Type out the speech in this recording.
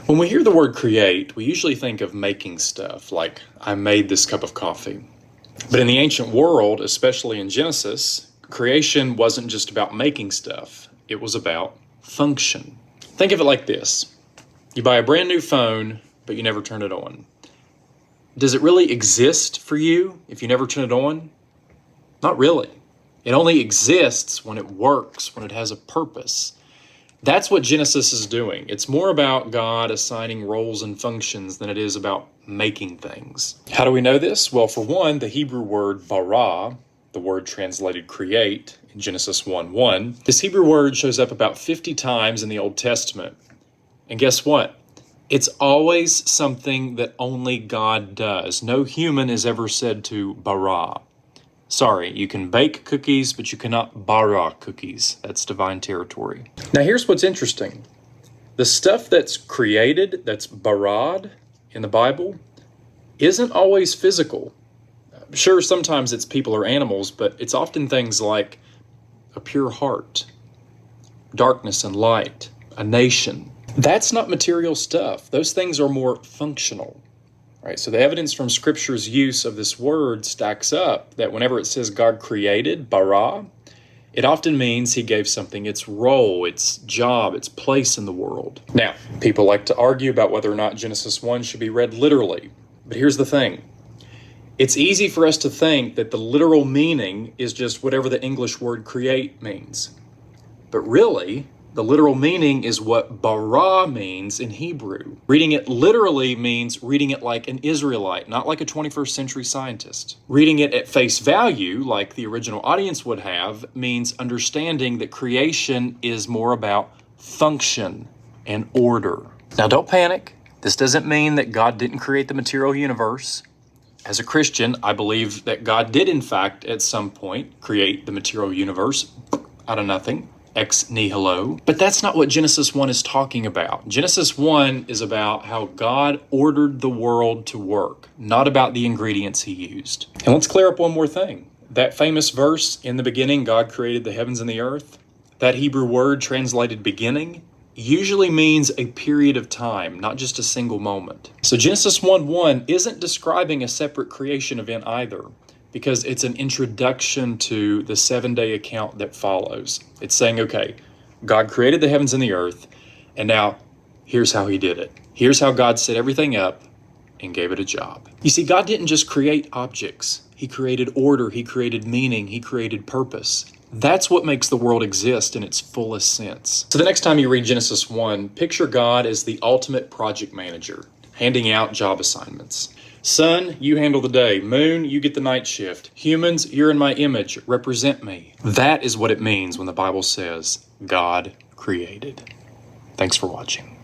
When we hear the word create, we usually think of making stuff, like I made this cup of coffee. But in the ancient world, especially in Genesis, creation wasn't just about making stuff. It was about function. Think of it like this. You buy a brand new phone, but you never turn it on. Does it really exist for you if you never turn it on? Not really. It only exists when it works, when it has a purpose. That's what Genesis is doing. It's more about God assigning roles and functions than it is about making things. How do we know this? Well, for one, the Hebrew word bara, the word translated create in Genesis 1:1, this Hebrew word shows up about 50 times in the Old Testament. And guess what? It's always something that only God does. No human is ever said to bara. Sorry, you can bake cookies, but you cannot bara cookies. That's divine territory. Now here's what's interesting. The stuff that's created, that's barad in the Bible, isn't always physical. Sure, sometimes it's people or animals, but it's often things like a pure heart, darkness and light, a nation. That's not material stuff. Those things are more functional. Right, so the evidence from Scripture's use of this word stacks up that whenever it says God created, bara, it often means he gave something its role, its job, its place in the world. Now, people like to argue about whether or not Genesis 1 should be read literally. But here's the thing. It's easy for us to think that the literal meaning is just whatever the English word create means. But really, the literal meaning is what bara means in Hebrew. Reading it literally means reading it like an Israelite, not like a 21st century scientist. Reading it at face value, like the original audience would have, means understanding that creation is more about function and order. Now don't panic. This doesn't mean that God didn't create the material universe. As a Christian, I believe that God did in fact at some point create the material universe out of nothing. Ex nihilo. But that's not what Genesis 1 is talking about. Genesis 1 is about how God ordered the world to work, not about the ingredients he used. And let's clear up one more thing. That famous verse, in the beginning, God created the heavens and the earth, that Hebrew word translated beginning, usually means a period of time, not just a single moment. So Genesis 1:1 isn't describing a separate creation event either, because it's an introduction to the 7-day account that follows. It's saying, okay, God created the heavens and the earth, and now here's how he did it. Here's how God set everything up and gave it a job. You see, God didn't just create objects. He created order, he created meaning, he created purpose. That's what makes the world exist in its fullest sense. So the next time you read Genesis 1, picture God as the ultimate project manager, handing out job assignments. Sun, you handle the day. Moon, you get the night shift. Humans, you're in my image. Represent me. That is what it means when the Bible says God created. Thanks for watching.